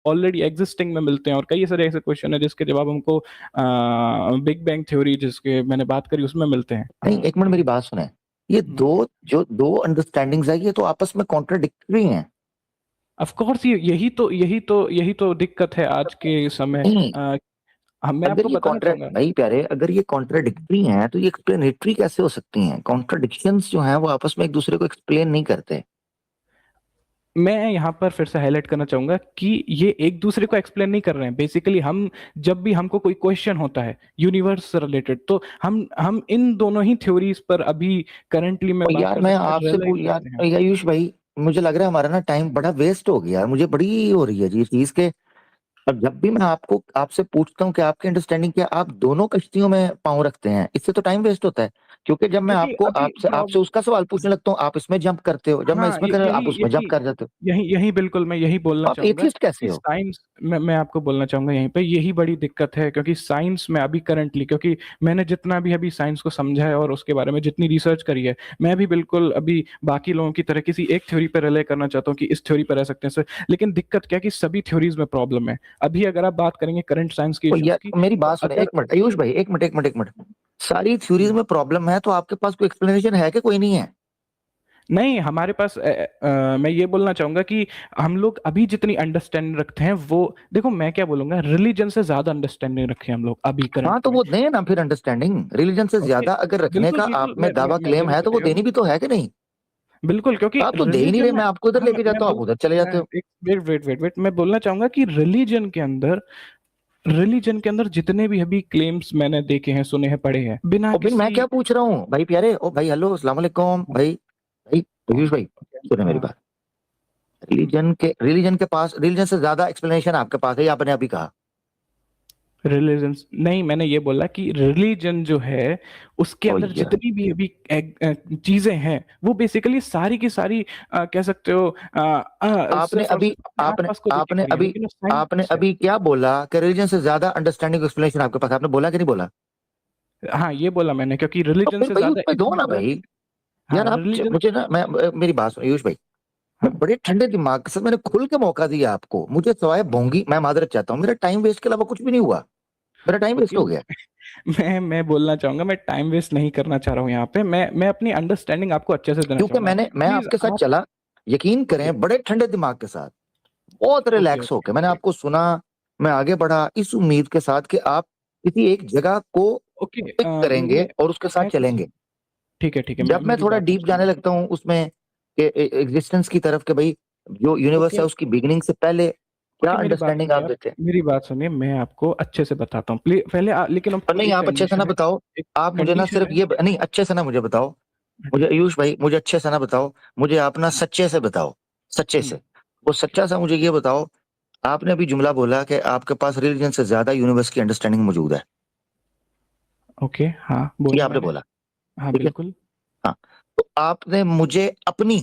Already existing में मिलते हैं, और कई सारे ऐसे क्वेश्चन है जिसके जवाब हमको बिग बैंग थ्योरी जिसके मैंने बात करी उसमें मिलते हैं। नहीं, एक मिनट मेरी बात सुने, ये दो अंडरस्टैंडिंग्स है, ये तो आपस में कॉन्ट्राडिक्टरी हैं। ऑफ कोर्स यही तो दिक्कत है आज के समय। नहीं, मैं अगर आपको ये बताना चाहूंगा। भाई प्यारे, अगर ये कॉन्ट्राडिक्टरी हैं तो ये एक्सप्लेनेटरी कैसे हो सकती हैं? कॉन्ट्राडिक्शंस जो हैं वो आपस में एक दूसरे को एक्सप्लेन नहीं करते। मैं यहाँ पर फिर से हाईलाइट करना चाहूंगा कि ये एक दूसरे को एक्सप्लेन नहीं कर रहे हैं। बेसिकली हम जब भी हमको कोई क्वेश्चन होता है यूनिवर्स से रिलेटेड, तो हम इन दोनों ही थ्योरीज पर अभी करंटली में और बात यार कर मैं सकते हैं, आपसे रिलाई यार करते हैं। आयुष भाई, मुझे लग रहा है हमारा ना टाइम बड़ा वेस्ट हो गया, मुझे बड़ी हो रही है जी ये चीज के। अब जब भी मैं आपसे पूछता हूँ कि आपकी अंडरस्टैंडिंग क्या, आप दोनों कश्तियों में पाँव रखते हैं, इससे तो टाइम वेस्ट होता है। क्योंकि जब मैं क्योंकि आपको अभी आपसे आपसे उसका सवाल पूछने लगता हूँ, आप इसमें जंप करते हो, जब मैं हाँ, इसमें कर रहा हूं, आप यही उसमें जंप यही कर जाते हो। यही यही बिल्कुल मैं यही बोलना आप चाहूंगा एथिस्ट कैसे कि हो? साइंस मैं आपको बोलना चाहूंगा यहीं पे यही बड़ी दिक्कत है। क्योंकि साइंस में अभी करंटली, क्योंकि मैंने जितना भी अभी साइंस को समझा है और उसके बारे में जितनी रिसर्च करी है, मैं भी बिल्कुल अभी बाकी लोगों की तरह किसी एक थ्योरी पर रिले करना चाहता हूँ कि इस थ्योरी पर रह सकते हैं सर। लेकिन दिक्कत क्या है कि सभी थ्योरीज में प्रॉब्लम है। अभी अगर आप बात करेंगे करंट साइंस के तो इश्यूज यार की, मेरी तो बात सुने, अगर एक मिनट आयुष भाई, एक मिनट, सारी थ्योरीज में प्रॉब्लम है तो आपके पास कोई एक्सप्लेनेशन है कि कोई नहीं है? नहीं, हमारे पास मैं ये बोलना चाहूंगा कि हम लोग अभी जितनी अंडरस्टैंडिंग रखते हैं वो, देखो मैं क्या बोलूंगा, रिलीजन से ज्यादा अंडरस्टैंडिंग रखे हैं हम लोग अभी करंट हाँ तो में। वो दें ना फिर अंडरस्टैंडिंग, रिलीजन से ओके, ज्यादा अगर रखने बिल्कुल का बिल्कुल, आप में दावा मैं क्लेम वही है तो वो क्लियर देनी हूँ। भी तो है कि नहीं? बिल्कुल, क्योंकि आप तो दे ही नहीं रहे, रिलीजन में, मैं आपको इधर हाँ लेके जाता हूँ, आप उधर चले मैं जाते हो। एक वेट मैं बोलना चाहूंगा कि रिलीजन के अंदर जितने भी अभी क्लेम्स मैंने देखे हैं, सुने हैं, पढ़े हैं, बिना और फिर मैं किसी क्या पूछ रहा हूँ भाई प्यारे, ओ भाई, हेलो, अस्सलाम वालेकुम भाई। भाई पीयूष भाई, सुने मेरी बात। रिलीजन से ज्यादा एक्सप्लेनेशन आपके पास है, ये आपने अभी कहा। रिलीजन नहीं, मैंने ये बोला कि रिलीजन जो है उसके ओ अंदर यार, जितनी भी अभी चीजें हैं वो बेसिकली सारी की सारी कह सकते हो आपने सिर्फ और अभी सिर्फ अपने आपने आसपास को देखे आपने गई है, अभी लेकिन वो आपने साइंस है। अभी क्या बोला कि रिलीजन से ज्यादा अंडरस्टैंडिंग एक्सप्लेनेशन आपके पास, आपने बोला कि नहीं बोला? हाँ, ये बोला मैंने, क्योंकि तो रिलीजन फिर से भाई ज्यादा उसमें दो ना इतना। भाई। हाँ, यार आप रिलीजन। मुझे ना, मेरी बात सुनो आयुष भाई, मैं हाँ, बड़े ठंडे दिमाग के साथ मैंने खुल के मौका दिया आपको, मुझे सवाए भोंगी, मैं मादरत चाहता हूँ, मेरा टाइम वेस्ट के अलावा कुछ भी नहीं हुआ, मेरा टाइम वेस्ट ओके। हो गया। मैं बोलना चाहूंगा, मैं टाइम वेस्ट नहीं करना चाह रहा हूँ यहाँ पे। मैं अपनी अंडरस्टैंडिंग आपको अच्छे से देना क्योंकि चाहूंगा। मैं प्लीज आपके साथ आप। चला, यकीन ओके करें, बड़े ठंडे दिमाग के साथ, बहुत ओके रिलैक्स ओके होके मैंने ओके आपको सुना। मैं आगे बढ़ा इस उम्मीद के साथ कि आप किसी एक जगह को ओके। पिक करेंगे और उसके साथ मैं किसी चलेंगे। ठीक है, मैं जब मैं मेरी थोड़ा बात आप डीप जाने सुनिए। लगता हूँ उसमें एग्जिस्टेंस की तरफ के भाई, जो यूनिवर्स है ओके उसकी बिगिनिंग से पहले क्या ओके, मेरी बात अंडरस्टैंडिंग सुनिए आप आप। देते हैं? मेरी बात सुनिए, मैं आपको अच्छे से बताता हूँ प्लीज पहले लेकिन और आपको नहीं, एक आप अच्छे से ना कंडीशन है। बताओ, एक आप मुझे ना कंडीशन सिर्फ है। ये नहीं, अच्छे से ना मुझे बताओ, मुझे आयुष भाई, मुझे अच्छे से ना बताओ, मुझे आप ना सच्चे से बताओ, सच्चे से। वो ओके सच्चा सा मुझे ये बताओ, आपने अभी जुमला बोला कि आपके पास रिलीजन से ज्यादा यूनिवर्स की अंडरस्टैंडिंग मौजूद है, ओके, हाँ ये बोला आपने मैंने। बोला, हाँ ठीक है? बिल्कुल। हाँ, तो आपने मुझे अपनी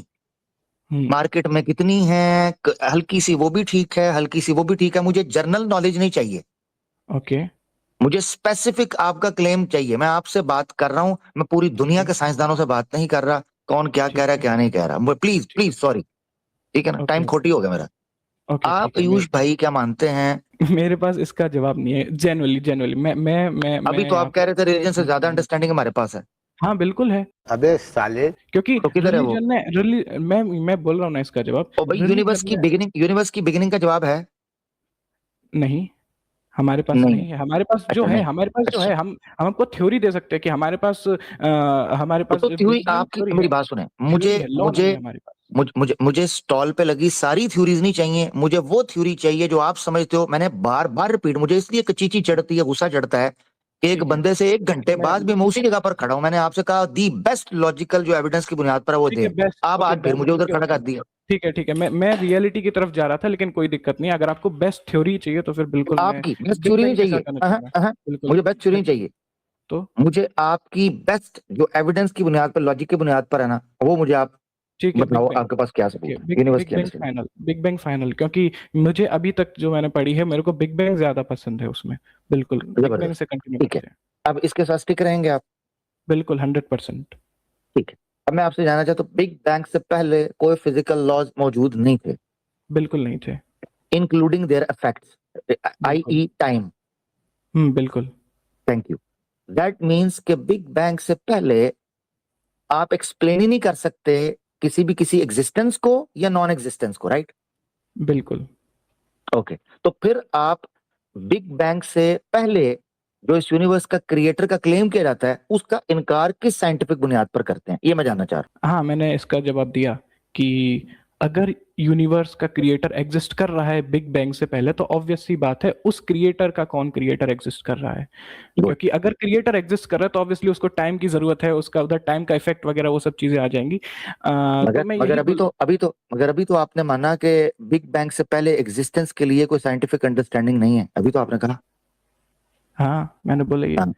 हम्म। मार्केट में कितनी है, हल्की सी वो भी ठीक है, हल्की सी वो भी ठीक है, मुझे जर्नल नॉलेज नहीं चाहिए, ओके मुझे स्पेसिफिक आपका क्लेम चाहिए। मैं आपसे बात कर रहा हूं, मैं पूरी दुनिया ओके के साइंसदानों से बात नहीं कर रहा, कौन क्या कह ठीक रहा है है क्या नहीं कह रहा, प्लीज ठीक प्लीज सॉरी, ठीक है ना, टाइम ओके खोटी हो गया मेरा। ओके आप ठीक है। आयुष भाई क्या मानते हैं? मेरे पास इसका जवाब नहीं है, जेनुअली अभी मैं तो यहाँ आप कह पे रहे थे रिलीजन से ज्यादा हम्म, अंडरस्टैंडिंग हमारे पास है। हाँ बिल्कुल है। अबे साले। क्योंकि तो किधर है वो? मैं बोल रहा हूँ ना इसका जवाब। ओ भाई, रिलीजन में यूनिवर्स की बिगिनिंग का जवाब है? नहीं, हमारे पास नहीं। नहीं है। हमारे पास जो अच्छा है, नहीं। अच्छा, हम आपको थ्योरी दे सकते हैं कि हमारे पास तो बिग थ्योरी बैंग आपकी, थ्योरी मेरी है। बात सुने, थ्योरी मुझे है, लॉ नहीं है मुझे हमारे पास। मुझे स्टॉल पे लगी सारी थ्योरीज नहीं चाहिए, मुझे वो थ्योरी चाहिए जो आप समझते हो। मैंने बार बार रिपीट, मुझे इसलिए कचीची चढ़ती है, गुस्सा चढ़ता है कि एक ठीक है बंदे से एक ठीक है, घंटे बाद भी मैं उसी जगह पर खड़ा हूं, मैंने आपसे कहा दी बेस्ट लॉजिकल जो एविडेंस की बुनियाद पर है वो ठीक है दे, बेस्ट, आप ओके आज फिर बेस्ट, मुझे उधर ओके खड़ा ओके कर दिया। ठीक है। मैं रियलिटी की तरफ जा रहा था, लेकिन कोई दिक्कत नहीं। अगर आपको बेस्ट थ्योरी चाहिए तो फिर बिल्कुल मैं आपकी बेस्ट बिग थ्योरी नहीं बैंग के साथ चाहिए, जाना चाहूंगा। बिल्कुल मुझे बेस्ट थ्योरी नहीं बिल्कुल। चाहिए, तो मुझे आपकी बेस्ट जो एविडेंस की बुनियाद पर, लॉजिक की बुनियाद पर है ना, वो मुझे आप ठीक है, बिग बताओ, बैंग। आपके पास क्या ओके, सबूत है यूनिवर्स की अंडरस्टैंडिंग? बिग बैंग फाइनल, क्योंकि मुझे अभी तक जो मैंने पढ़ी है, मेरे को बिग बैंग ज्यादा पसंद है उसमें। बिल्कुल बिग बैंग जबरदस्त, से कंटिन्यू ठीक है, करते हैं। अब इसके साथ स्टिक रहेंगे आप? बिल्कुल 100%। ठीक है। अब मैं आपसे जानना चाहता हूँ, बिग बैंग से पहले कोई फिजिकल लॉज मौजूद नहीं थे? बिल्कुल नहीं थे। इंक्लूडिंग देयर इफेक्ट्स, बिल्कुल। i.e. टाइम। बिल्कुल। Thank you. दैट मीन्स कि बिग बैंग से पहले आप एक्सप्लेन ही नहीं कर सकते किसी एग्जिस्टेंस को या नॉन एग्जिस्टेंस को, राइट? बिल्कुल। ओके, तो फिर आप बिग बैंग से पहले जो इस यूनिवर्स का क्रिएटर का क्लेम किया जाता है उसका इनकार किस साइंटिफिक बुनियाद पर करते हैं, ये मैं जानना चाह रहा हाँ, मैंने इसका जवाब दिया कि अगर यूनिवर्स का क्रिएटर एग्जिस्ट कर रहा है बिग बैंग से पहले, तो ऑब्वियस सी बात है उस क्रिएटर का कौन क्रिएटर एग्जिस्ट कर रहा है। हूं। क्योंकि अगर क्रिएटर एग्जिस्ट कर रहा है तो ऑब्वियसली उसको टाइम की जरूरत है, उसका उधर टाइम का इफेक्ट वगैरह वो सब चीजें आ जाएंगी। तो मगर मैं मगर यही बोल अभी तो आपने माना कि बिग बैंग से पहले एग्जिस्टेंस के लिए कोई साइंटिफिक अंडरस्टैंडिंग नहीं है, अभी तो आपने कहा। हाँ, मैंने बोला ये। हाँ,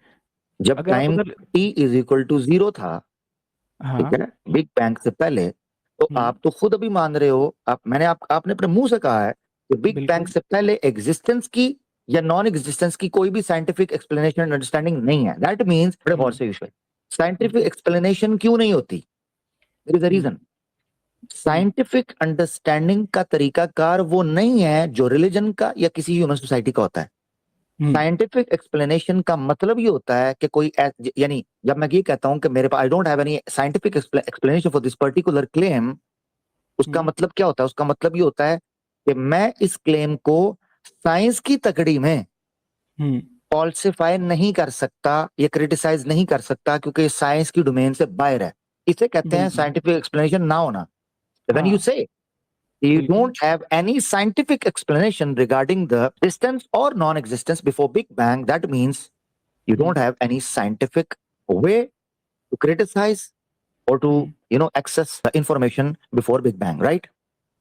जब अगर आप टाइम उधर t इज इक्वल टू 0 था, ठीक हाँ। है, बिग बैंग से पहले, तो हम्म, आप तो खुद अभी मान रहे हो, आपने अपने मुंह से कहा है कि बिग बैंग बिल्कुल। से पहले एग्जिस्टेंस की या नॉन एग्जिस्टेंस की कोई भी साइंटिफिक एक्सप्लेनेशन अंडरस्टैंडिंग नहीं है। दैट मीन्स, बड़े गौर हम्म, से विषय, साइंटिफिक एक्सप्लेनेशन क्यों नहीं होती? There is a hmm, reason. Scientific understanding का तरीकाकार वो नहीं है जो रिलीजन का या किसी ह्यूमन सोसाइटी का होता है। हम्म, साइंटिफिक एक्सप्लेनेशन का मतलब ये होता है कि यानी जब मैं ये कहता हूं कि मेरे पास I don't have any scientific explanation for this particular claim, उसका हम्म, मतलब क्या होता है? उसका मतलब ये होता है कि मैं इस क्लेम को साइंस की तकड़ी में हम्म, फॉल्सिफाई नहीं कर सकता या क्रिटिसाइज नहीं कर सकता, क्योंकि साइंस की डोमेन से बाहर है। इसे कहते हैं बिल्कुल। साइंटिफिक एक्सप्लेनेशन ना होना। व्हेन यू हाँ, से you बिल्कुल। don't have any scientific explanation regarding the existence or non-existence before Big Bang, that means you hmm, don't have any scientific way to criticize or to, hmm, access the information before Big Bang, right?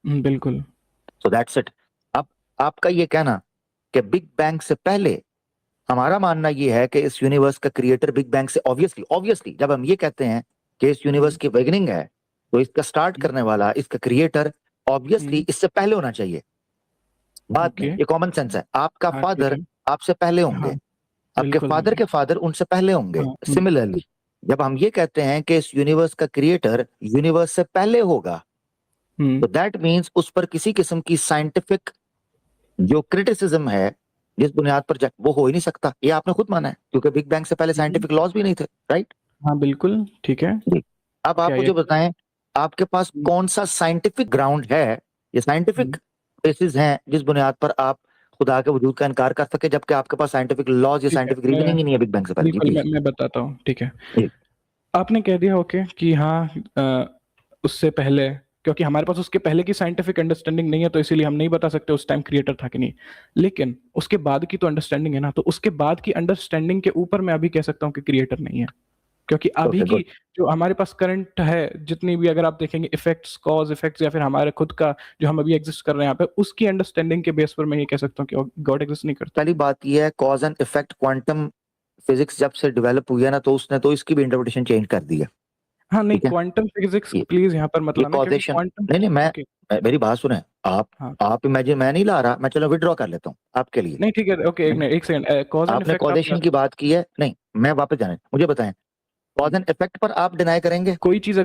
बिल्कुल। So that's it. अब आपका ये कहना कि big bang से पहले, हमारा मानना ये है कि इस यूनिवर्स का क्रिएटर बिग बैंग से ऑब्वियसली ऑब्वियसली जब हम ये कहते हैं कि इस यूनिवर्स हम्म, की बिगिनिंग है, तो इसका स्टार्ट हम्म, करने वाला, इसका क्रिएटर ऑब्वियसली हम्म, इससे पहले होना चाहिए। बाद में, ओके। ये कॉमन सेंस है। आपका हाँ, ठीक फादर है। आपसे पहले हाँ, होंगे, आपके बिल्कुल फादर होंगे। के फादर उनसे पहले होंगे। हाँ। सिमिलरली, जब हम ये कहते हैं कि इस यूनिवर्स का क्रिएटर यूनिवर्स से पहले होगा, हम्म, तो दैट मीन्स उस पर किसी किस्म की साइंटिफिक जो क्रिटिसिज्म है, जिस बुनियाद पर वो हो ही नहीं सकता। ये आपने खुद माना है, क्योंकि बिग बैंग से पहले हम्म, साइंटिफिक लॉज भी नहीं थे, राइट? हाँ, बिल्कुल ठीक है। जी। अब आप क्या ये मुझे बताएं, आपके पास हम्म, कौन सा साइंटिफिक ग्राउंड है या साइंटिफिक हम्म, बेसिस हैं जिस बुनियाद पर आप खुदा के वजूद का इनकार कर सके, जबकि आपके पास साइंटिफिक लॉज या ठीक है। साइंटिफिक मैं रीजनिंग ही नहीं है बिग बैंग से पहले? जी बिल्कुल प्लीज। मैं बताता हूँ, ठीक है। जी। आपने कह दिया ओके कि हाँ, उससे पहले, क्योंकि हमारे पास उसके पहले की साइंटिफिक अंडरस्टैंडिंग नहीं है तो इसीलिए हम नहीं बता सकते उस टाइम क्रिएटर था कि नहीं। लेकिन उसके बाद की तो अंडरस्टैंडिंग है ना, तो उसके बाद की अंडरस्टैंडिंग के ऊपर मैं अभी कह सकता हूँ कि क्रिएटर नहीं है। क्योंकि अभी ओके, की गुड। जो हमारे पास करंट है, जितनी भी अगर आप देखेंगे इफेक्ट्स, कॉज इफेक्ट्स, या फिर हमारे खुद का जो हम अभी एग्जिस्ट कर रहे हैं यहाँ पे, उसकी अंडरस्टैंडिंग के बेस पर मैं ये कह सकता हूँ कि गॉड एग्जिस्ट नहीं करता। पहली बात यह है, cause and effect quantum physics जब से डेवलप हुई है ना, तो उसने तो इसकी भी इंटरप्रिटेशन चेंज कर दी है। हाँ, नहीं, ठीक है, क्वांटम फिजिक्स ये प्लीज यहाँ पर मत ये लाना, क्योंकि कॉजेशन, क्वांटम। नहीं नहीं, ओके। मेरी बात सुने। आप हाँ, आप इमेजिन, मैं नहीं ला रहा, मैं चलो विड्रॉ कर लेता हूँ आपके लिए। नहीं ठीक है, ओके, एक नहीं, मिनट, एक सेकंड, कॉज एंड आपने इफेक्ट आप कॉजेशन की बात की है, नहीं, मैं वापस जाने, मुझे बताएं, कॉज एंड इफेक्ट पर आप डिनाई करेंगे? कोई चीज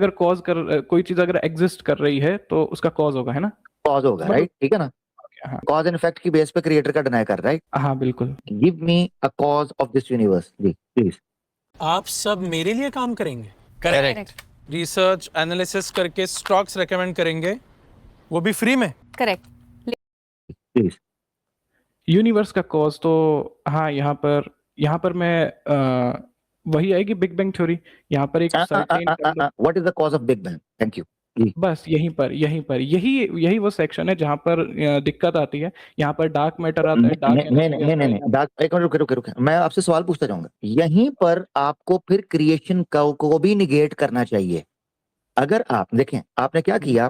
अगर एग्जिस्ट कर रही है तो उसका कॉज होगा, है ना? कॉज होगा, मतलब राइट? ठीक है ना? हाँ। कॉज एंड इफेक्ट की बेस पे क्रिएटर का डिनाई कर, राइट? हाँ, बिल्कुल। Give me a cause of this universe, जी प्लीज। आप सब मेरे लिए काम करेंगे, करेक्ट। रिसर्च एनालिसिस करके स्टॉक्स रेकमेंड करेंगे, वो भी फ्री में। करेक्ट। प्लीज। यूनिवर्स का कॉज तो हाँ, यहाँ पर मैं वही आएगी बिग बैंग थ्योरी। यहाँ पर एक certain kind of, what is the cause of big bang? Thank you. जी। बस यहीं पर यही यही वो सेक्शन है जहाँ पर दिक्कत आती है। यहाँ पर डार्क मैटर आता है, नहीं डार्क नहीं एनर्जी नहीं आता नहीं है नहीं, यहाँ। एक मिनट, रुके रुके रुके, मैं आपसे सवाल पूछता जाऊंगा। यहीं पर आपको फिर क्रिएशन को भी निगेट करना चाहिए। अगर आप देखें, आपने क्या हम्म, किया,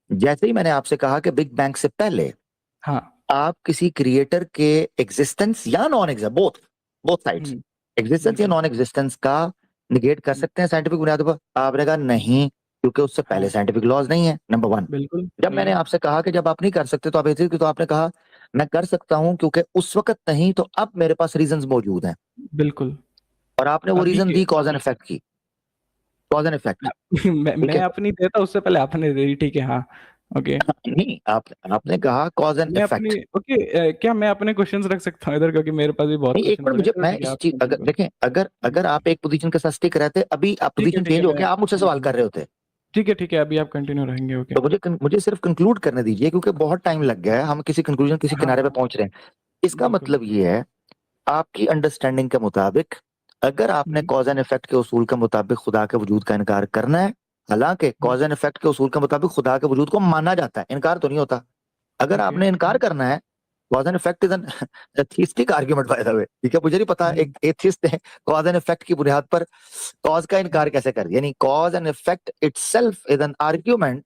जैसे ही मैंने आपसे कहा कि बिग बैंग से पहले हाँ। आप किसी क्रिएटर के एग्जिस्टेंस या non exist, both both sides, hmm, existence या बिल्कुल। नॉन एग्जिस्टेंस का निगेट कर हम्म, सकते हैं साइंटिफिक बुनियादों पर? आपने कहा नहीं, क्योंकि उससे पहले हाँ, साइंटिफिक लॉज नहीं है, नंबर वन। बिल्कुल जब मैंने सही। आपसे कहा कि जब आप नहीं कर सकते तो आप ऐसे, तो आपने कहा मैं कर सकता हूं क्योंकि उस वक्त नहीं, तो अब मेरे पास रीजंस मौजूद हैं। बिल्कुल। और आपने वो अभी रीजन के दी, कॉज एंड इफेक्ट की, कॉज एंड इफेक्ट। ठीक मैं है, अपनी देता, उससे पहले आपने दे दी, ठीक है, हाँ। ओके नहीं, आपने कहा कॉज एंड मैं इफेक्ट। अपनी ओके क्या मैं अपने क्वेश्चंस रख सकता हूँ इधर, क्योंकि मेरे पास भी बहुत नहीं, एक क्वेश्चन मिनट, हो रहे मुझे हैं, तो मैं ठीक है इस आप चीज, अगर कंटिन्यू करो। देखें, अगर आप एक पोजीशन के साथ स्टिक रहते, अभी आप पोजीशन ठीक है चेंज हो मैं गया, आप मुझसे सवाल कर रहे होते। ठीक है अभी आप कंटिन्यू रहेंगे। ओके तो मुझे सिर्फ कंक्लूड करने दीजिए, क्योंकि बहुत टाइम लग गया है, हम किसी कंक्लूजन, किसी हाँ किनारे पे हाँ पहुंच रहे हैं। इसका बिल्कुल। मतलब ये है, आपकी अंडरस्टैंडिंग के मुताबिक, अगर आपने हम्म, कॉज एंड इफेक्ट के उसूल के मुताबिक खुदा के वजूद का इनकार करना है, हालांकि हम्म, कॉज एंड इफेक्ट के उसूल के मुताबिक खुदा के वजूद को माना जाता है, इनकार तो नहीं होता। अगर ओके आपने इनकार करना है, cause and effect is an atheistic argument by the way, ठीक है, मुझे नहीं पता हम्म, एक एथिस्ट ने कॉज एंड इफेक्ट की बुनियाद पर कॉज का इनकार कैसे कर दिया। यानी cause and effect itself is an argument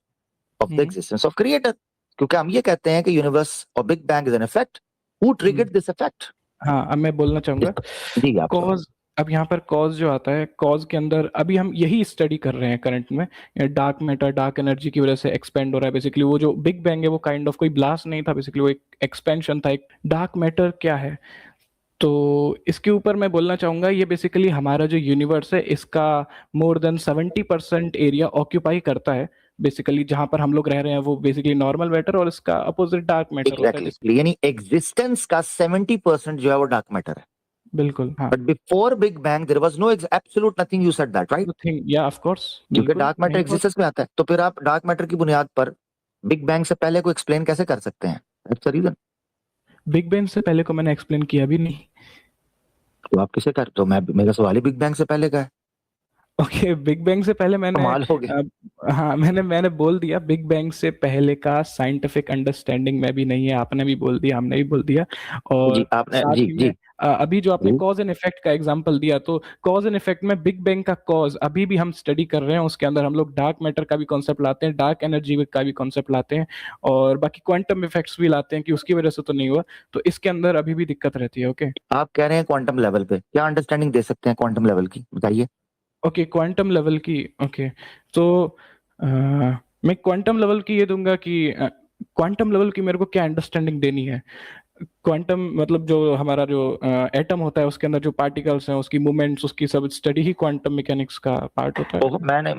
of the hmm, existence of creator, क्योंकि हम ये कहते हैं कि यूनिवर्स और big bang is an effect, who hmm. Triggered this effect. हाँ अब मैं बोलना चाहूंगा जी आप सवाल। कॉज। अब यहाँ पर कॉज जो आता है, कॉज के अंदर अभी हम यही स्टडी कर रहे हैं करंट में, डार्क मैटर डार्क एनर्जी की वजह से एक्सपेंड हो रहा है। बेसिकली वो जो बिग बैंग है वो काइंड ऑफ कोई ब्लास्ट नहीं था, बेसिकली वो एक एक्सपेंशन था। एक डार्क मैटर क्या है, तो इसके ऊपर मैं बोलना चाहूंगा, ये बेसिकली हमारा जो यूनिवर्स है इसका मोर देन 70% एरिया ऑक्यूपाई करता है। बेसिकली जहां पर हम लोग रह रहे हैं वो बेसिकली नॉर्मल मैटर, और इसका अपोजिट डार्क मैटर होता है एग्जैक्टली, यानी एग्जिस्टेंस का 70% जो है वो डार्क मैटर है। बिल्कुल हाँ। But before big bang there was no absolute nothing, you said that right, thing या ऑफ कोर्स क्योंकि बिल्कुल डार्क मैटर यहीं पर। एग्जिस्टेंस में आता है। तो फिर आप डार्क मैटर की बुनियाद पर बिग बैंग से पहले को एक्सप्लेन कैसे कर सकते हैं? That's the reason. Big bang से पहले को मैंने एक्सप्लेन किया भी नहीं। तो आप किसे कर, तो मैं, मेरा सवाल ही बिग बैंग से पहले का है। ओके बिग बैंग से पहले मैंने कमाल हो गया। हाँ मैंने बोल दिया, बिग बैंग से पहले का साइंटिफिक अंडरस्टैंडिंग में भी नहीं है, आपने भी बोल दिया हमने भी बोल दिया। जी और आपने, साथ जी ही में जी अभी जो आपने जी। कॉज एंड इफेक्ट का एग्जांपल दिया, तो कॉज एंड इफेक्ट में बिग बैंग का कॉज अभी भी हम स्टडी कर रहे हैं, उसके अंदर हम लोग डार्क मैटर का भी कॉन्सेप्ट लाते हैं, डार्क एनर्जी का भी कॉन्सेप्ट लाते हैं, और बाकी क्वांटम इफेक्ट्स भी लाते हैं कि उसकी वजह से तो नहीं हुआ। तो इसके अंदर अभी भी दिक्कत रहती है। ओके आप कह रहे हैं क्वांटम लेवल पे, क्या अंडरस्टैंडिंग दे सकते हैं क्वांटम लेवल की, बताइए। ओके क्वांटम लेवल की। ओके तो मैं क्वांटम लेवल की ये दूंगा कि क्वांटम लेवल की मेरे को क्या अंडरस्टैंडिंग देनी है। क्वांटम मतलब जो हमारा जो एटम होता है उसके अंदर जो पार्टिकल्स हैं उसकी मूवमेंट्स, उसकी सब स्टडी ही क्वांटम मैकेनिक्स का पार्ट होता है। मैंने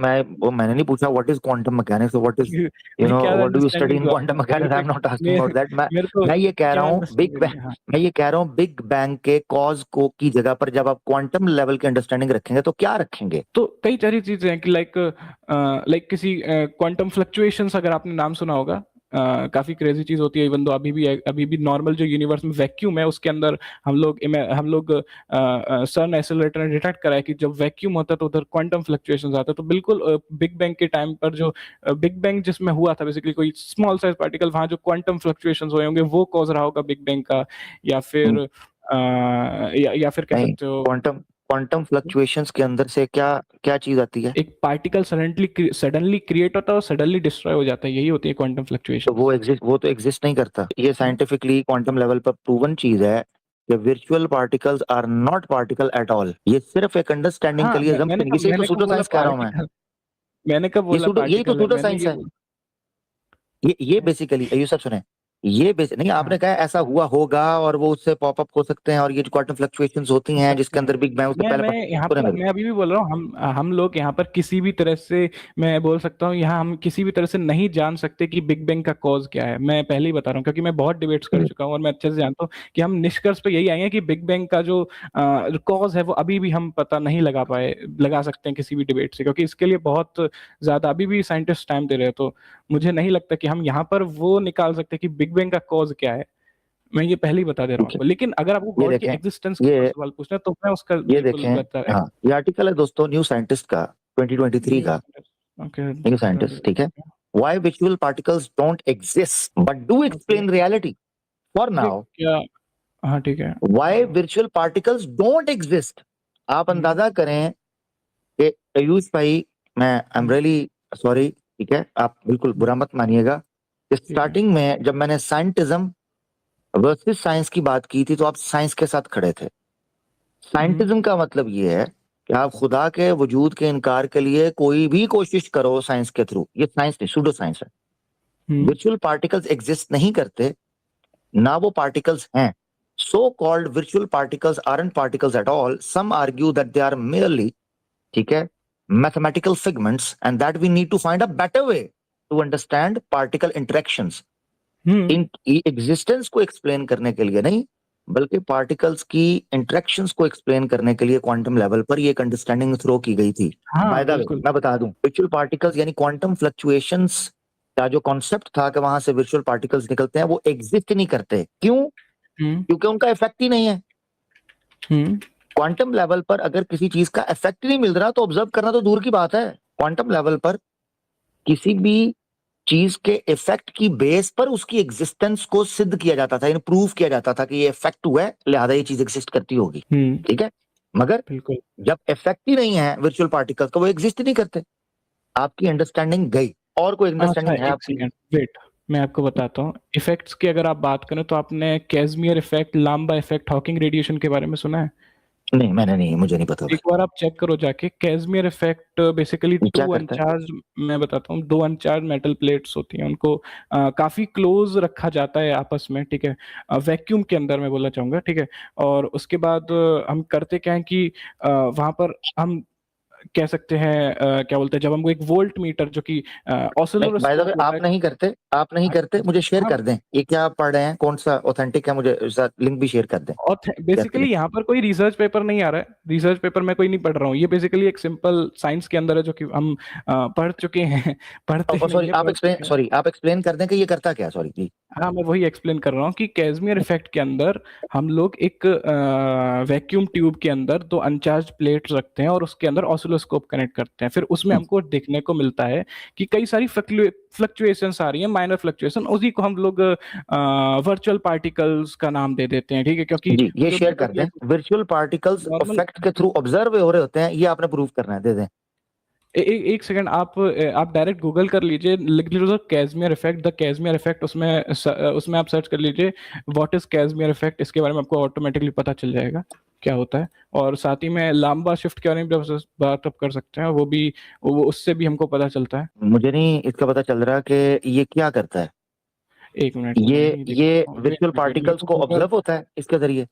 नहीं पूछा what is quantum mechanics, what is, you भाई नो, क्या what do you study understanding in दो आप क्वांटम मेरे को, mechanics, I am not asking about that. मेरे को मैं ये कह रहा क्या हूँ बिग अंडरस्टैंडिंग बैंग, है हाँ। मैं ये कह रहा हूँ बिग बैंग के कॉज को की जगह पर जब आप क्वांटम लेवल की अंडरस्टैंडिंग रखेंगे तो क्या रखेंगे? तो कई सारी चीजें हैं कि लाइक किसी क्वांटम फ्लक्चुएशंस, अगर आपने नाम सुना होगा, काफी क्रेजी चीज होती है। इवन दो अभी भी नॉर्मल जो यूनिवर्स में वैक्यूम है उसके अंदर हम लोग सन एक्सेलरेटर ने डिटेक्ट करा है कि जब वैक्यूम होता है तो उधर क्वांटम फ्लक्चुएशंस आते हैं। तो बिल्कुल बिग बैंग के टाइम पर जो बिग बैंग जिसमें हुआ था, बेसिकली कोई स्मॉल साइज पार्टिकल, वहां जो क्वांटम फ्लक्चुएशंस हुए होंगे वो कॉज रहा होगा बिग बैंग का, या फिर हम्म, या फिर कह नहीं, सकते हो क्वांटम क्वांटम फ्लक्चुएशंस के अंदर से क्या क्या चीज आती है? एक पार्टिकल सडनली क्रिएट होता है और सडनली डिस्ट्रॉय हो जाता है, यही होती है क्वांटम तो फ्लक्चुएशंस। वो तो एग्जिस्ट नहीं करता। ये साइंटिफिकली क्वांटम लेवल पर प्रूवन चीज है कि virtual particles are not particle at all. ये सिर्फ एक अंडरस्टैंडिंग हाँ के लिए जंप, इसे तो मैंने कब सूडो बोला साइंस कह रहा हूं मैं। पार्टिकल, मैंने कब ये बोला सूडो, यही तो पार्टिकल है, सूडो मैंने साइंस ये है। ये बेसिकली, ये सब सुने, ये नहीं, आपने हाँ कहा ऐसा हुआ होगा और वो उससे पॉपअप हो सकते हैं, और ये जो क्वांटम फ्लक्चुएशंस होती हो हैं सकते जिसके हैं। अंदर बिग बैंग, उससे पहले मैं यहाँ सुने पर मेरे मैं अभी भी बोल रहा हूँ, हम लोग यहाँ पर किसी भी तरह से, मैं बोल सकता हूँ यहाँ हम किसी भी तरह से नहीं जान सकते कि बिग बैंग का कॉज क्या है। मैं पहले ही बता रहा हूँ क्योंकि मैं बहुत डिबेट्स कर को। चुका हूँ और मैं अच्छे से जानता हूँ कि हम निष्कर्ष पे यही आए हैं कि बिग बैंग का जो कॉज है वो अभी भी हम पता नहीं लगा सकते हैं किसी भी डिबेट से, क्योंकि इसके लिए बहुत ज्यादा अभी भी साइंटिस्ट टाइम दे रहे हैं। तो मुझे नहीं लगता कि हम यहाँ पर वो निकाल सकते कि बिग बैंग का कॉज क्या है। मैं ये पहले ही बता दे रहा हूँ ठीक है, आपको, लेकिन अगर आपको ये गॉड की देखें, एग्जिस्टेंस के ऊपर ये सवाल पूछना है तो मैं उसका ये बिल्कुल देखें, बता। हाँ, ये आर्टिकल है दोस्तों न्यू साइंटिस्ट का, 2023 का, ओके न्यू साइंटिस्ट, ठीक है। Why virtual particles don't exist but do okay explain reality? For okay now, क्या, हाँ ठीक है। why virtual particles don't exist? आप हम्म, अंदाजा करें कि आयुष भाई, मैं I am hmm, really sorry, ठीक है, आप बिल्कुल बुरा मत मानिएगा। ठीक है। स्टार्टिंग में जब मैंने साइंटिज्म वर्सेस साइंस की बात की थी तो आप साइंस के साथ खड़े थे। हम्म, साइंटिज्म का मतलब ये है कि आप खुदा के वजूद के इनकार के लिए कोई भी कोशिश करो साइंस के थ्रू, ये साइंस नहीं, सूडो साइंस है। हम्म, विर्चुअल पार्टिकल्स एग्जिस्ट नहीं करते, ना वो पार्टिकल्स हैं। So called virtual particles aren't particles at all, some argue that they are merely, ठीक है, mathematical figments and that we need to find a better way to understand particle interactions. Hmm इन existence को explain करने के लिए नहीं, बल्कि particles की इंटरेक्शंस को एक्सप्लेन करने के लिए क्वांटम लेवल पर ये एक अंडरस्टैंडिंग थ्रो की गई थी। हाँ बाय द वे बिल्कुल मैं बता दूं, वर्चुअल पार्टिकल्स यानी क्वांटम फ्लक्चुएशंस का जो कॉन्सेप्ट था कि वहां से वर्चुअल पार्टिकल्स निकलते हैं, वो एग्जिस्ट नहीं करते। क्यों? हम्म क्योंकि उनका इफेक्ट ही नहीं है। हम्म क्वांटम लेवल पर अगर किसी चीज का इफेक्ट नहीं मिल रहा तो ऑब्जर्व करना तो दूर की बात है। क्वांटम लेवल पर किसी भी चीज के इफेक्ट की बेस पर उसकी एग्जिस्टेंस को सिद्ध किया जाता था, प्रूव किया जाता था कि ये इफेक्ट हुआ है, लिहाजा ये चीज एग्जिस्ट करती होगी। ठीक है, मगर बिल्कुल जब इफेक्ट ही नहीं है वर्चुअल पार्टिकल तो वो एग्जिस्ट ही नहीं करते। आपकी अंडरस्टैंडिंग गई। और कोई अच्छा अंडरस्टैंडिंग है एक आपकी? सेकेंड वेट, मैं आपको बताता हूँ इफेक्ट्स की। अगर आप बात करें तो आपने कैज़मियर इफेक्ट, लांबा इफेक्ट, हॉकिंग रेडिएशन के बारे में सुना है? नहीं, मैंने नहीं, मुझे नहीं पता एक भाई। बार आप चेक करो जाके। कैज़मियर इफेक्ट बेसिकली ये क्या टू करता है? अनचार्ज, मैं बताता हूँ, दो अनचार्ज मेटल प्लेट्स होती हैं, उनको काफी क्लोज रखा जाता है आपस में, ठीक है, वैक्यूम के अंदर मैं बोलना चाहूंगा, ठीक है। और उसके बाद हम करते क्या है कि वहां पर हम कह सकते हैं क्या बोलते हैं, जब हमको एक वोल्ट मीटर जो कि नहीं, बाय द वे ऑसिलोस्कोप होता आप है। नहीं करते, आप नहीं करते, मुझे शेयर हाँ कर दें ये क्या आप पढ़ रहे हैं, कौन सा ऑथेंटिक है, मुझे लिंक भी शेयर कर दें। और क्या बेसिकली फीलिंग? यहाँ पर कोई रिसर्च पेपर नहीं आ रहा है, रिसर्च पेपर मैं कोई नहीं पढ़ रहा हूँ, ये बेसिकली एक सिंपल साइंस के अंदर है जो कि हम पढ़ चुके हैं पढ़ते नहीं सॉरी है, आप पढ़ एक्सप्लेन, चुके हैं। सॉरी आप एक्सप्लेन कर दें कि ये करता क्या, सॉरी जी। हाँ मैं वही एक्सप्लेन कर रहा हूँ कि कैज़मियर इफेक्ट के अंदर हम लोग एक वैक्यूम ट्यूब के अंदर दो अनचार्ज प्लेट्स रखते हैं और उसके अंदर ऑसिलोस्कोप कनेक्ट करते हैं। फिर उसमें हमको देखने को मिलता है कि कई सारी फ्लक्चुएशंस आ रही हैं, माइनर फ्लक्चुएशन, उसी को हम लोग वर्चुअल पार्टिकल्स का नाम दे देते हैं, ठीक है, क्योंकि जी ये जो शेयर मेटल कर दें, plate virtual particles normal. Effect के थ्रू ऑब्जर्व हो रहे होते हैं, ये आपने प्रूव करना है, दे दें। एक सेकंड, आप डायरेक्ट गूगल कर लीजिए, लिख लीजिए कैज़मियर इफेक्ट, द कैज़मियर इफेक्ट, उसमें आप सर्च कर लीजिए व्हाट इज कैज़मियर इफेक्ट, इसके बारे में आपको ऑटोमेटिकली पता चल जाएगा क्या होता है। और साथ ही में लांबा शिफ्ट के बारे में भी बात आप कर सकते हैं, वो भी, वो उससे भी हमको पता चलता है। मुझे नहीं इसका पता चल रहा कि ये क्या करता है। एक मिनट मैं ये ही ये दिखाता हूँ, वर्चुअल वेट मेरे पार्टिकल्स को को गूगल। ऑब्जर्व होता है इसके जरिए।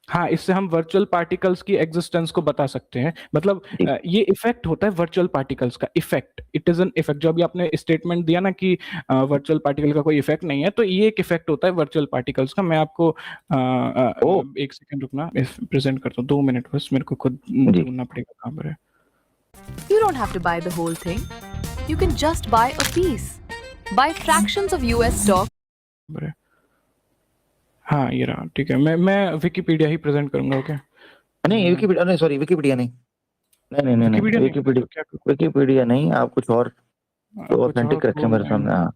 हाँ, इससे हम वर्चुअल पार्टिकल्स की एग्जिस्टेंस को बता सकते हैं, मतलब जी ये इफेक्ट होता है वर्चुअल पार्टिकल्स का effect, it is an effect. जो अभी आपने स्टेटमेंट दिया ना कि वर्चुअल पार्टिकल का कोई इफेक्ट नहीं है, तो ये एक इफेक्ट होता है वर्चुअल पार्टिकल्स का। मैं आपको ओ एक सेकंड रुकना, प्रेजेंट करता हूँ, 2 मिनट बस, मेरे को खुद जी ढूंढना पड़ेगा कहाँ पर है। You don't have to buy the whole thing. You can just buy a piece. Buy fractions of US stock. पर है। हाँ ये रहा, ठीक है, मैं विकिपीडिया ही प्रेजेंट करूंगा, ओके। नहीं विकिपीडिया नहीं, सॉरी विकिपीडिया नहीं, नहीं नहीं नहीं नहीं विकिपीडिया नहीं होता विकिपीडिया, तो क्या करूं? विकिपीडिया नहीं, आप कुछ और कुछ और ऑथेंटिक रखें तो मेरे सामने। हाँ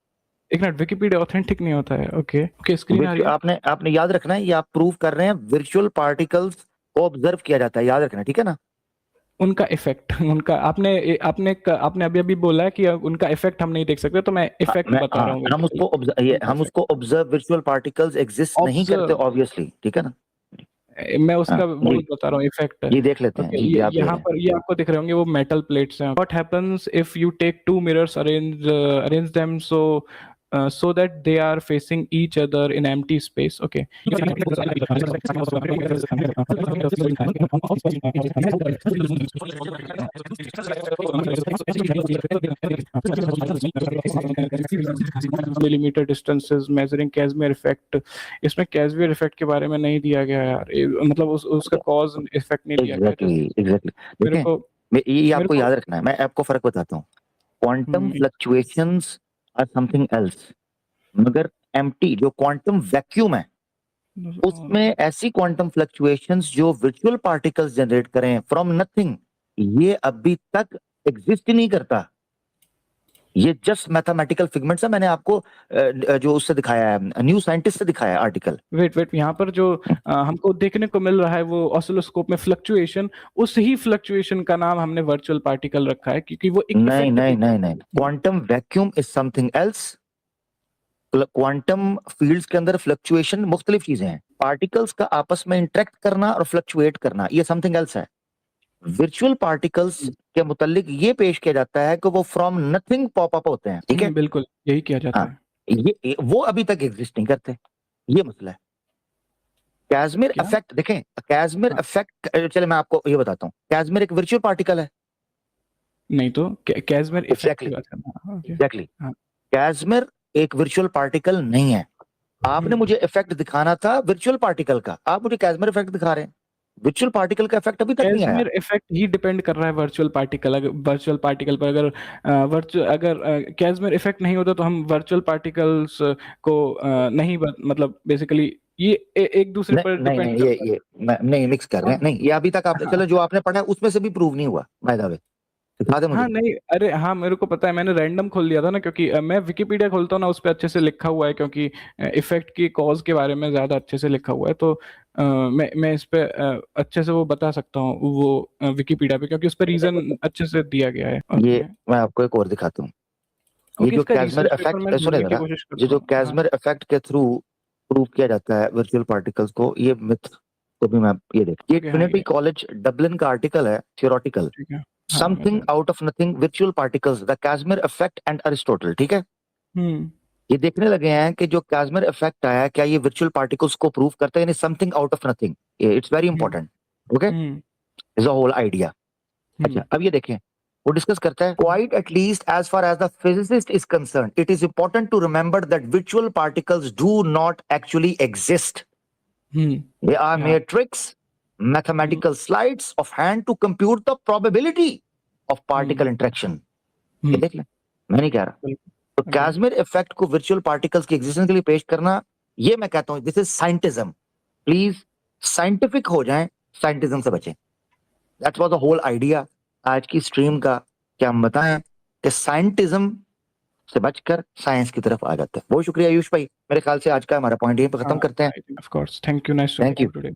एक मिनट, विकिपीडिया ऑथेंटिक नहीं होता है, ओके ओके, स्क्रीन आ रही है। आपने आपने याद रखना है, ये आप प्रूव कर रहे हैं वर्चुअल पार्टिकल्स को ऑब्जर्व किया जाता है, याद रखना, ठीक है ना। उनका इफेक्ट, उनका आपने आपने आपने अभी अभी बोला है कि उनका इफेक्ट हम नहीं देख सकते, तो मैं इफेक्ट बता रहा हूँ हम उसको हम उसको ऑब्जर्व, वर्चुअल पार्टिकल्स एग्जिस्ट नहीं करते ऑब्जर्व, ऑब्वियसली, ठीक है ना। मैं हाँ उसका वो बता रहा हूँ इफेक्ट। ये देख लेते हैं ओके, जी, ये ये आप दे यहाँ रहे हैं। पर ये आपको दिख रहे होंगे, वो मेटल प्लेट्स हैं। What happens if you take two mirrors, arrange them so that they are facing each other in empty space, okay. millimeter distances measuring Casimir effect, इसमें कैज़मियर इफेक्ट के बारे में नहीं दिया गया यार, मतलब उसका कॉज इफेक्ट नहीं दिया गया। एग्जैक्टली एग्जैक्टली, मेरे देखें को ये मेरे आपको को याद रखना है, मैं आपको फर्क बताता हूँ। Quantum fluctuations are something else, मगर एम्प्टी जो क्वांटम वैक्यूम है उसमें ऐसी क्वांटम फ्लक्चुएशंस जो वर्चुअल पार्टिकल्स जनरेट करें फ्रॉम नथिंग, ये अभी तक एग्जिस्ट नहीं करता। ये जस्ट मैथमेटिकल फिगमेंट्स है। मैंने आपको जो उससे दिखाया है, न्यू साइंटिस्ट से दिखाया है आर्टिकल। वेट यहाँ पर जो हमको देखने को मिल रहा है वो ऑसिलोस्कोप में फ्लक्चुएशन, उस ही फ्लक्चुएशन का नाम हमने वर्चुअल पार्टिकल रखा है, क्योंकि वो एक नहीं इफेक्ट नहीं नहीं नहीं, quantum vacuum is something else. Quantum fields के अंदर फ्लक्चुएशन मुख्तलिफ चीजें हैं। पार्टिकल्स का आपस में इंटरेक्ट करना और फ्लक्चुएट करना ये समथिंग एल्स है। वर्चुअल पार्टिकल्स के मुतालिक ये पेश किया जाता है कि वो फ्रॉम नथिंग पॉप अप होते हैं, ठीक है। बिल्कुल यही किया जाता हाँ, है। ये वो अभी तक एग्जिस्ट नहीं करते, ये मसला है। कैज़मियर क्या? इफेक्ट देखें, कैज़मियर हाँ। इफेक्ट, चले मैं आपको ये बताता हूँ, कैज़मियर एक वर्चुअल पार्टिकल है। नहीं तो कैज़मियर इफेक्ट की एग्जैक्टली बात करना, ओके। एग्जैक्टली, हाँ। कैज़मिर एक वर्चुअल पार्टिकल नहीं है। आपने मुझे इफेक्ट दिखाना था वर्चुअल पार्टिकल का, आप मुझे कैज़मिर इफेक्ट दिखा रहे हैं। वर्चुअल पार्टिकल का इफेक्ट अभी तक नहीं आया। कैज़मिर इफेक्ट ही डिपेंड कर रहा है वर्चुअल पार्टिकल पर। अगर कैज़मिर इफेक्ट नहीं होता तो हम वर्चुअल पार्टिकल्स को नहीं मतलब बेसिकली ये एक दूसरे पर नहीं डिपेंड नहीं, करता है। नहीं मिक्स कर रहे हैं। नहीं, ये अभी तक आपने, चलो जो आपने पढ़ा है उसमें से भी प्रूव नहीं हुआ। बाय द वे दिखा दे हाँ मुझे। नहीं, अरे हाँ मेरे को पता है, मैंने रैंडम खोल दिया था ना, क्योंकि मैं विकिपीडिया खोलता हूँ ना, उस पे अच्छे से लिखा हुआ है, क्योंकि इफेक्ट की कॉज के बारे में ज्यादा अच्छे से लिखा हुआ है, तो मैं इस पे अच्छे से वो बता सकता हूँ, वो विकिपीडिया पे, क्योंकि उस पे रीजन अच्छे से दिया गया है। ये ओके मैं आपको एक और दिखाता हूँ। ये ओके, जो इसका कैज़मिर रिसर्च पेपर इफेक्ट, मैं सुने ढूंढने की जरा, कोशिश ये करता जो हूँ। हाँ कैज़मिर इफेक्ट के थ्रू प्रूव किया जाता है वर्चुअल पार्टिकल्स को, ये मिथ को भी मैं, ये देख, ये ओके, हाँ ट्रिनिटी ये कॉलेज डबलिन का आर्टिकल है, थियोरेटिकल, ठीक है। हाँ मैं समथिंग जान out of nothing virtual particles, the Casimir effect and Aristotle. ठीक है, हम्म ये देखने लगे हैं कि जो कैज़मिर इफेक्ट आया, क्या ये वर्चुअल पार्टिकल्स को प्रूव करता है, यानी something out of nothing. It's very hmm important. Okay, hmm is a whole idea. Hmm अच्छा, अब ये देखें, वो डिस्कस करता है, quite at least as far as the physicist is concern, it is important to remember that virtual particles do not actually exist, they are हाँ mere tricks, mathematical sleights of hand to compute the probability of particle interaction। ये देख लें, मैं नहीं कह रहा। बिल्कुल तो बिल्कुल कैज़मिर इफेक्ट को वर्चुअल पार्टिकल्स की एग्जिस्टेंस के लिए पेश करना, ये मैं कहता हूं this is scientism. Please scientific हो जाएं, साइंटिज्म से बचें। That was the whole idea आज की स्ट्रीम का, कि हम बताएं कि साइंटिज्म से बचकर साइंस की तरफ आ जाते हैं। बहुत शुक्रिया आयुष भाई, मेरे ख्याल से आज का हमारा पॉइंट यहीं पर खत्म हाँ करते हैं। Of course, thank you, nice thank talking you. Today.